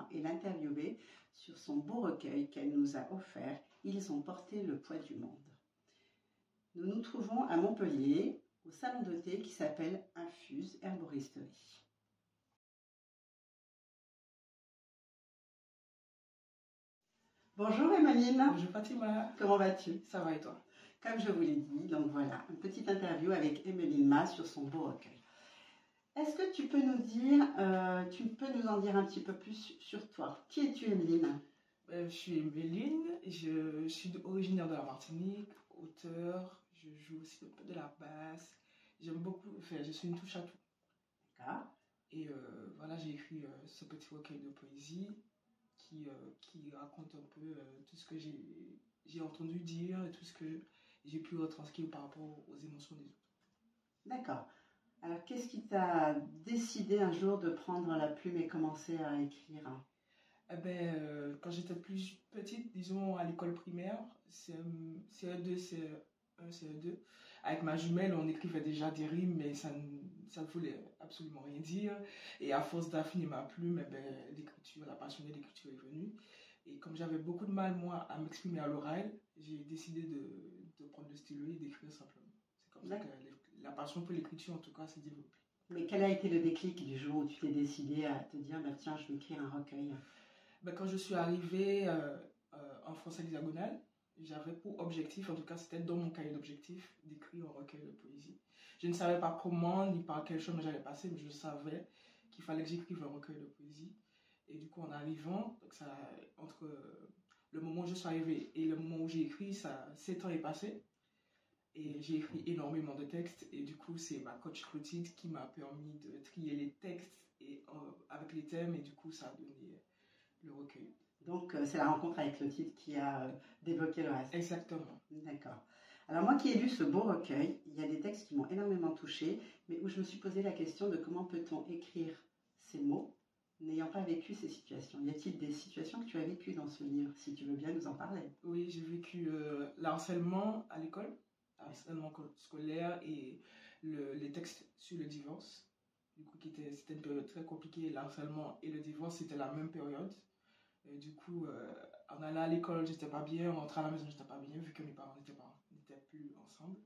Mélina et l'interviewer sur son beau recueil qu'elle nous a offert « Ils ont porté le poids du monde ». Nous nous trouvons à Montpellier, au salon de thé qui s'appelle Infuse Herboristerie. Bonjour Emmeline. Bonjour Fatima. Comment vas-tu? Ça va et toi? Comme je vous l'ai dit, donc voilà, une petite interview avec Emmeline Ma sur son beau recueil. Est-ce que tu peux nous dire, nous en dire un petit peu plus sur toi? Qui es-tu, Emmeline? Je suis Emmeline, je suis originaire de la Martinique, auteur, je joue aussi un peu de la basse. J'aime beaucoup, enfin, je suis une touche à tout. D'accord. Et voilà, j'ai écrit ce petit recueil de poésie qui raconte un peu tout ce que j'ai entendu dire et tout ce que j'ai pu retranscrire par rapport aux émotions des autres. D'accord. Alors, qu'est-ce qui t'a décidé un jour de prendre la plume et commencer à écrire? Eh ben, quand j'étais plus petite, disons à l'école primaire, CE2, CE1, CE2, avec ma jumelle, on écrivait déjà des rimes, mais ça ne voulait absolument rien dire. Et à force d'affiner ma plume, eh ben, l'écriture, la passion de l'écriture est venue. Et comme j'avais beaucoup de mal, moi, à m'exprimer à l'oral, j'ai décidé de prendre le stylo et d'écrire simplement. C'est comme ça que la passion pour l'écriture, en tout cas, s'est développée. Mais quel a été le déclic du jour où tu t'es décidé à te dire, bah, tiens, je vais écrire un recueil? Ben, quand je suis arrivée en France hexagonale, j'avais pour objectif, en tout cas c'était dans mon cahier d'objectifs, d'écrire un recueil de poésie. Je ne savais pas comment ni par quel chemin j'allais passer, mais je savais qu'il fallait que j'écrive un recueil de poésie. Et du coup, en arrivant, donc ça, entre le moment où je suis arrivée et le moment où j'ai écrit, 7 ans est passé. Et j'ai écrit énormément de textes. Et du coup, c'est ma coach Clotilde qui m'a permis de trier les textes avec les thèmes. Et du coup, ça a donné le recueil. Donc, c'est la rencontre avec Clotilde qui a débloqué le reste. Exactement. D'accord. Alors, moi qui ai lu ce beau recueil, il y a des textes qui m'ont énormément touchée, mais où je me suis posé la question de comment peut-on écrire ces mots n'ayant pas vécu ces situations. Y a-t-il des situations que tu as vécues dans ce livre? Si tu veux bien nous en parler. Oui, j'ai vécu le harcèlement à l'école, harcèlement scolaire et les textes sur le divorce. Du coup, c'était une période très compliquée. Le harcèlement et le divorce, c'était la même période. Du coup, en allant à l'école, j'étais pas bien. En rentrant à la maison, j'étais pas bien, vu que mes parents n'étaient plus ensemble.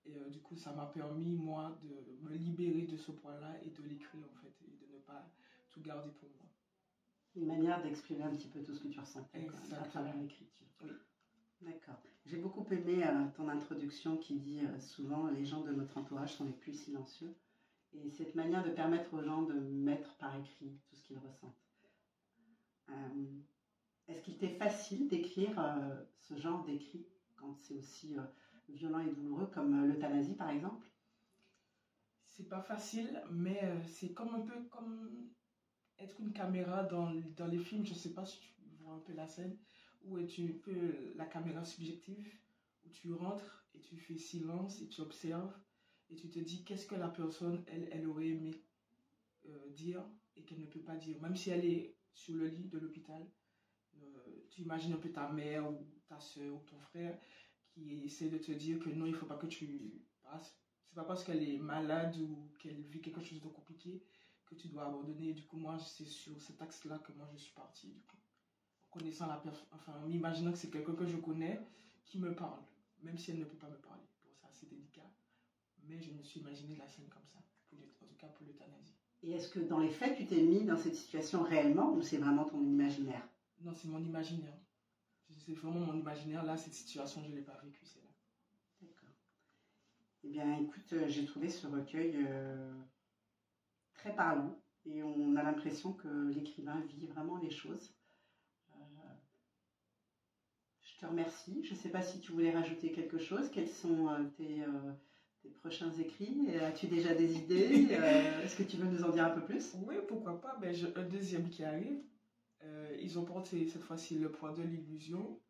Et du coup, ça m'a permis, moi, de me libérer de ce point-là et de l'écrire, en fait, et de ne pas tout garder pour moi. Une manière d'exprimer un petit peu tout ce que tu ressentais à travers l'écriture. Oui. D'accord. J'ai beaucoup aimé ton introduction qui dit souvent les gens de notre entourage sont les plus silencieux. Et cette manière de permettre aux gens de mettre par écrit tout ce qu'ils ressentent. Est-ce qu'il t'est facile d'écrire ce genre d'écrit quand c'est aussi violent et douloureux comme l'euthanasie par exemple? C'est pas facile, mais c'est comme un peu comme être une caméra dans les films. Je sais pas si tu vois un peu la scène où tu peux la caméra subjective où tu rentres et tu fais silence et tu observes et tu te dis qu'est-ce que la personne elle aurait aimé dire et qu'elle ne peut pas dire, même si elle est sur le lit de l'hôpital. Tu imagines un peu ta mère ou ta soeur ou ton frère qui essaie de te dire que non, il ne faut pas que tu passes. C'est pas parce qu'elle est malade ou qu'elle vit quelque chose de compliqué que tu dois abandonner. Du coup, moi, c'est sur cet axe-là que moi, je suis partie. Du coup, en connaissant la personne, enfin, en m'imaginant que c'est quelqu'un que je connais qui me parle, même si elle ne peut pas me parler. Pour ça, c'est délicat. Mais je me suis imaginé la scène comme ça, en tout cas pour l'euthanasie. Et est-ce que dans les faits, tu t'es mis dans cette situation réellement ou c'est vraiment ton imaginaire? Non, c'est mon imaginaire. C'est vraiment mon imaginaire. Là, cette situation, je ne l'ai pas vécue, c'est là. D'accord. Eh bien, écoute, j'ai trouvé ce recueil très parlant et on a l'impression que l'écrivain vit vraiment les choses. Je te remercie. Je ne sais pas si tu voulais rajouter quelque chose. Quels sont tes prochains écrits? As-tu déjà des idées? Est-ce que tu veux nous en dire un peu plus? Oui, pourquoi pas. Ben, j'ai un deuxième qui arrive. Ils ont porté cette fois-ci Le poids de l'illusion,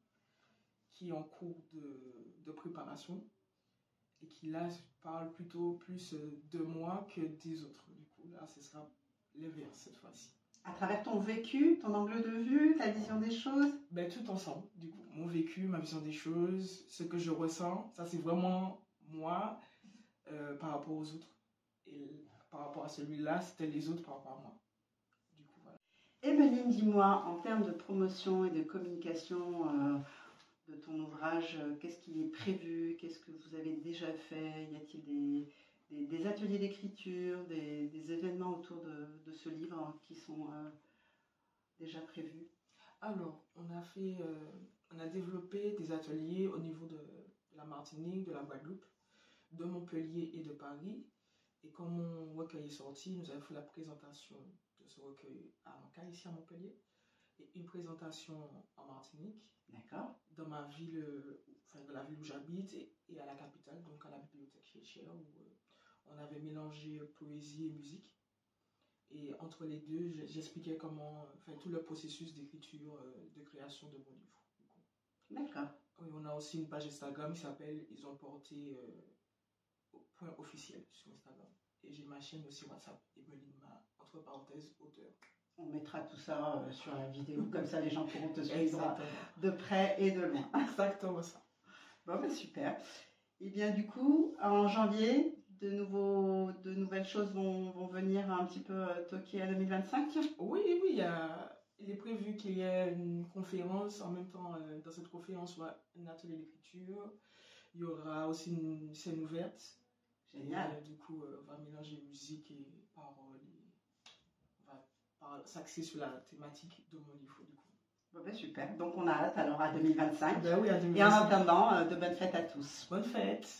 qui est en cours de préparation et qui là parle plutôt plus de moi que des autres. Du coup, là, ce sera l'inverse cette fois-ci. À travers ton vécu, ton angle de vue, ta vision des choses? Ben, tout ensemble, du coup. Mon vécu, ma vision des choses, ce que je ressens, ça c'est vraiment moi par rapport aux autres. Et par rapport à celui-là, c'était les autres par rapport à moi. Du coup, voilà. Emeline, dis-moi, en termes de promotion et de communication de ton ouvrage, qu'est-ce qui est prévu? Qu'est-ce que vous avez déjà fait? Y a-t-il des ateliers d'écriture, des événements autour de ce livre qui sont déjà prévus? Alors, on a développé des ateliers au niveau de la Martinique, de la Guadeloupe, de Montpellier et de Paris. Et quand mon recueil est sorti, nous avons fait la présentation de ce recueil à Anca, ici à Montpellier, et une présentation en Martinique, D'accord. dans ma ville, dans la ville où j'habite, et à la capitale, donc à la bibliothèque Chéchière, où on avait mélangé poésie et musique. Et entre les deux, j'expliquais tout le processus d'écriture, de création de mon livre. D'accord. Oui, on a aussi une page Instagram qui s'appelle Ils ont porté point officiel sur Instagram. Et j'ai ma chaîne aussi WhatsApp, Emeline Ma, entre parenthèses, auteur. On mettra tout ça sur la vidéo, comme ça les gens pourront te suivre Exactement. de près et de loin. Exactement ça. Bon, ben super. Et bien du coup, en janvier, de nouvelles choses vont venir un petit peu toquer à 2025. Oui, il est prévu qu'il y ait une conférence. En même temps, dans cette conférence, il y aura un atelier d'écriture. Il y aura aussi une scène ouverte. Génial. Et, du coup, on va mélanger musique et paroles. On va s'axer sur la thématique de mon livre, du coup. Bon, ben super. Donc on a hâte alors à 2025. Ben oui, à 2025. Et en attendant, de bonnes fêtes à tous. Bonne fête.